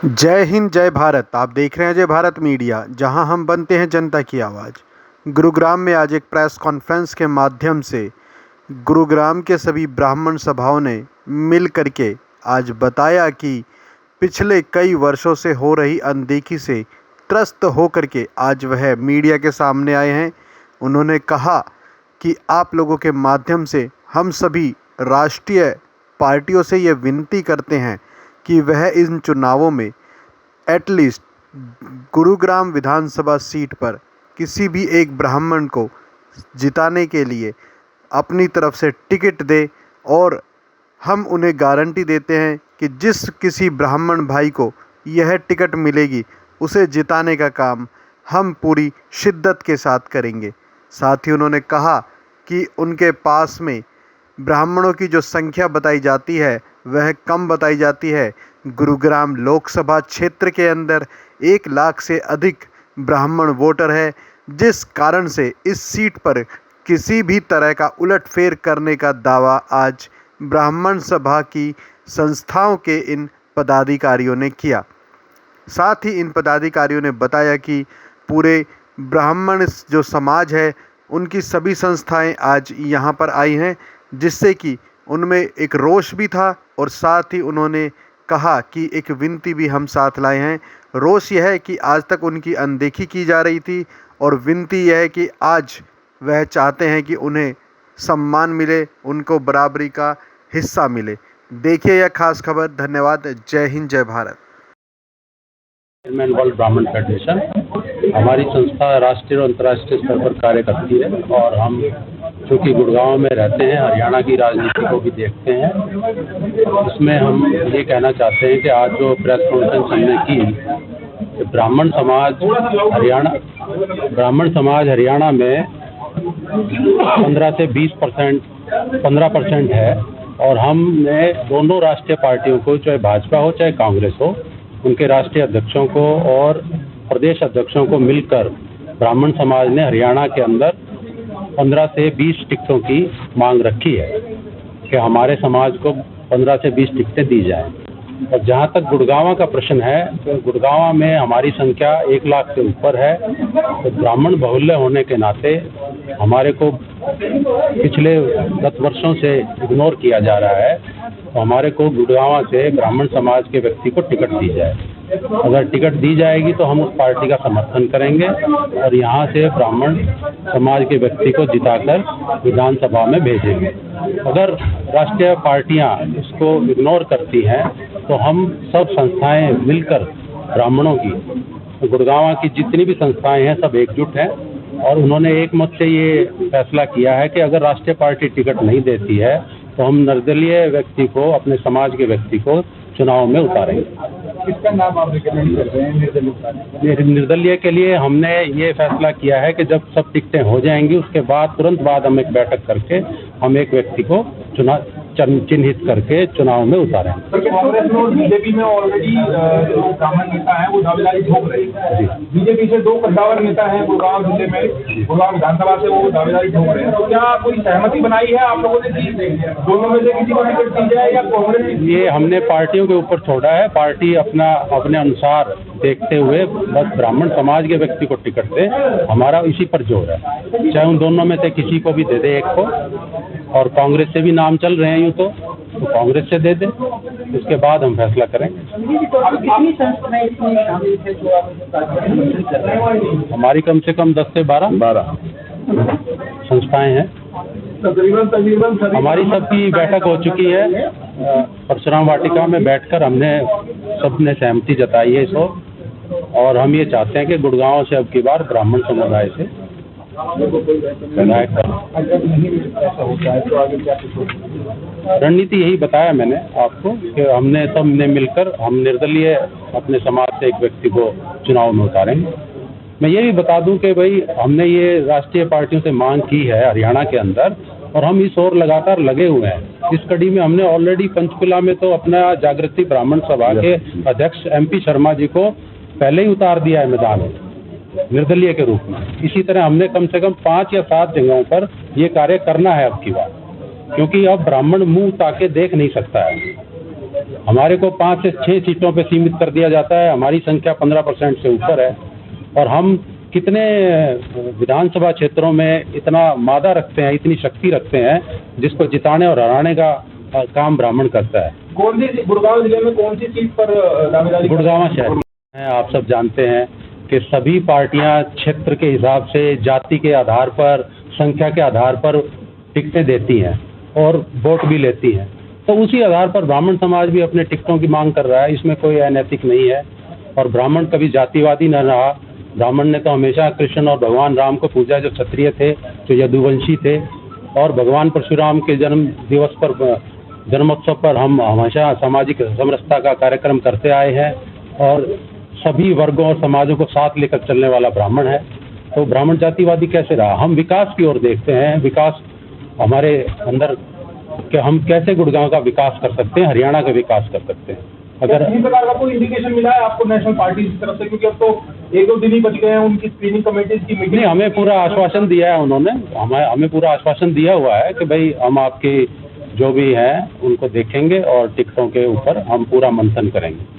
जय हिंद जय भारत। आप देख रहे हैं जय भारत मीडिया, जहां हम बनते हैं जनता की आवाज़। गुरुग्राम में आज एक प्रेस कॉन्फ्रेंस के माध्यम से गुरुग्राम के सभी ब्राह्मण सभाओं ने मिल करके आज बताया कि पिछले कई वर्षों से हो रही अनदेखी से त्रस्त होकर के आज वह मीडिया के सामने आए हैं। उन्होंने कहा कि आप लोगों के माध्यम से हम सभी राष्ट्रीय पार्टियों से ये विनती करते हैं कि वह इन चुनावों में एटलीस्ट गुरुग्राम विधानसभा सीट पर किसी भी एक ब्राह्मण को जिताने के लिए अपनी तरफ से टिकट दे, और हम उन्हें गारंटी देते हैं कि जिस किसी ब्राह्मण भाई को यह टिकट मिलेगी उसे जिताने का काम हम पूरी शिद्दत के साथ करेंगे। साथ ही उन्होंने कहा कि उनके पास में ब्राह्मणों की जो संख्या बताई जाती है वह कम बताई जाती है। गुरुग्राम लोकसभा क्षेत्र के अंदर 1 लाख से अधिक ब्राह्मण वोटर है, जिस कारण से इस सीट पर किसी भी तरह का उलटफेर करने का दावा आज ब्राह्मण सभा की संस्थाओं के इन पदाधिकारियों ने किया। साथ ही इन पदाधिकारियों ने बताया कि पूरे ब्राह्मण जो समाज है उनकी सभी संस्थाएं आज यहाँ पर आई हैं, जिससे कि उनमें एक रोष भी था, और साथ ही उन्होंने कहा कि एक विनती भी हम साथ लाए हैं। रोष यह है कि आज तक उनकी अनदेखी की जा रही थी, और विनती यह है कि आज वह चाहते हैं कि उन्हें सम्मान मिले, उनको बराबरी का हिस्सा मिले। देखिए यह खास खबर। धन्यवाद। जय हिंद जय भारत। वर्ल्ड ब्राह्मण फेडरेशन हमारी संस्था राष्ट्रीय और अंतर्राष्ट्रीय स्तर पर कार्य करती है, और हम चूँकि गुड़गांव में रहते हैं, हरियाणा की राजनीति को भी देखते हैं। इसमें हम ये कहना चाहते हैं कि आज जो प्रेस कॉन्फ्रेंस हमने की, ब्राह्मण समाज हरियाणा में 15 से 15% है, और हमने दोनों राष्ट्रीय पार्टियों को, चाहे भाजपा हो चाहे कांग्रेस हो, उनके राष्ट्रीय अध्यक्षों को और प्रदेश अध्यक्षों को मिलकर ब्राह्मण समाज ने हरियाणा के अंदर 15 से 20 टिकटों की मांग रखी है कि हमारे समाज को 15 से 20 टिकटें दी जाएं। और जहां तक गुड़गांव का प्रश्न है, तो गुड़गांव में हमारी संख्या 1 लाख से ऊपर है, तो ब्राह्मण बहुल्य होने के नाते हमारे को पिछले 10 वर्षों से इग्नोर किया जा रहा है। तो हमारे को गुड़गांव से ब्राह्मण समाज के व्यक्ति को टिकट दी जाए। अगर टिकट दी जाएगी तो हम उस पार्टी का समर्थन करेंगे, और यहाँ से ब्राह्मण समाज के व्यक्ति को जिताकर विधानसभा में भेजेंगे। अगर राष्ट्रीय पार्टियाँ इसको इग्नोर करती हैं तो हम सब संस्थाएं मिलकर ब्राह्मणों की, गुड़गांव की जितनी भी संस्थाएं हैं सब एकजुट हैं, और उन्होंने एक मत से ये फैसला किया है कि अगर राष्ट्रीय पार्टी टिकट नहीं देती है तो हम निर्दलीय व्यक्ति को, अपने समाज के व्यक्ति को चुनाव में उतारेंगे। किसका नाम आप रिकमेंड कर रहे हैं निर्दलीय के लिए? हमने ये फैसला किया है कि जब सब टिकटें हो जाएंगी उसके बाद तुरंत बाद हम एक बैठक करके हम एक व्यक्ति को चिन्हित करके चुनाव में उतारेंगे। कांग्रेस में और बीजेपी में ऑलरेडी जो ब्राह्मण नेता हैं वो दावेदारी ठोक रहे हैं। बीजेपी से 2 कद्दावर नेता हैं गुड़गांव जिले में, गुड़गांव विधानसभा से वो दावेदारी ठोक रहे हैं। तो क्या कोई सहमति बनाई है आप लोगों ने कि दोनों में से किसी को टिकट दी जाए, या कांग्रेस? ये हमने पार्टियों के ऊपर छोड़ा है। पार्टी अपने अनुसार देखते हुए बस ब्राह्मण समाज के व्यक्ति को टिकट दे, हमारा इसी पर जोर है। चाहे उन दोनों में से किसी को भी दे दे एक को, और कांग्रेस से भी नाम चल रहे हैं यूँ तो कांग्रेस से दे दे, उसके बाद हम फैसला करेंगे। हमारी कम से कम 10 से 12 संस्थाएं हैं। तकरीबन हमारी सबकी बैठक हो चुकी है। परशुराम वाटिका में बैठकर हमने सबने सहमति जताई है इसको, और हम ये चाहते हैं कि गुड़गांव से अब की बार ब्राह्मण समुदाय से रणनीति यही बताया मैंने आपको कि हमने सबने मिलकर हम निर्दलीय अपने समाज से एक व्यक्ति को चुनाव में उतारेंगे। मैं ये भी बता दूं कि भाई हमने ये राष्ट्रीय पार्टियों से मांग की है हरियाणा के अंदर, और हम इस ओर लगातार लगे हुए हैं। इस कड़ी में हमने ऑलरेडी पंचकुला में तो अपना जागृति ब्राह्मण सभा के अध्यक्ष MP शर्मा जी को पहले ही उतार दिया है मैदान में निर्दलीय के रूप में। इसी तरह हमने कम से कम 5 या 7 जगहों पर ये कार्य करना है अब की बार, क्योंकि अब ब्राह्मण मुंह ताके देख नहीं सकता है। हमारे को 5 से 6 सीटों पे सीमित कर दिया जाता है। हमारी संख्या 15% से ऊपर है और हम कितने विधानसभा क्षेत्रों में इतना मादा रखते हैं, इतनी शक्ति रखते हैं जिसको जिताने और हराने का काम ब्राह्मण करता है। कौन सी गुड़गांव जिले में कौन सी सीट पर दावेदारी? गुड़गांव शहर है। आप सब जानते हैं कि सभी पार्टियां क्षेत्र के हिसाब से, जाति के आधार पर, संख्या के आधार पर टिकटें देती हैं और वोट भी लेती हैं। तो उसी आधार पर ब्राह्मण समाज भी अपने टिकटों की मांग कर रहा है। इसमें कोई अनैतिक नहीं है और ब्राह्मण कभी जातिवादी न रहा। ब्राह्मण ने तो हमेशा कृष्ण और भगवान राम को पूजा, जो क्षत्रिय थे, जो यदुवंशी थे, और भगवान परशुराम के जन्म दिवस पर, जन्मोत्सव पर हम हमेशा सामाजिक समरसता का कार्यक्रम करते आए हैं और सभी वर्गों और समाजों को साथ लेकर चलने वाला ब्राह्मण है। तो ब्राह्मण जातिवादी कैसे रहा? हम विकास की ओर देखते हैं, विकास हमारे अंदर कि हम कैसे गुड़गांव का विकास कर सकते हैं, हरियाणा का विकास कर सकते हैं। अगर किसी प्रकार का कोई इंडिकेशन मिला है आपको नेशनल पार्टी की तरफ से, क्योंकि अब तो 1-2 दिन ही बच गए हैं उनकी स्क्रीनिंग कमेटीज की मीटिंग? नहीं, हमें पूरा आश्वासन दिया है उन्होंने, हमें पूरा आश्वासन दिया हुआ है कि भाई हम आपके जो भी हैं उनको देखेंगे और टिकटों के ऊपर हम पूरा मंथन करेंगे।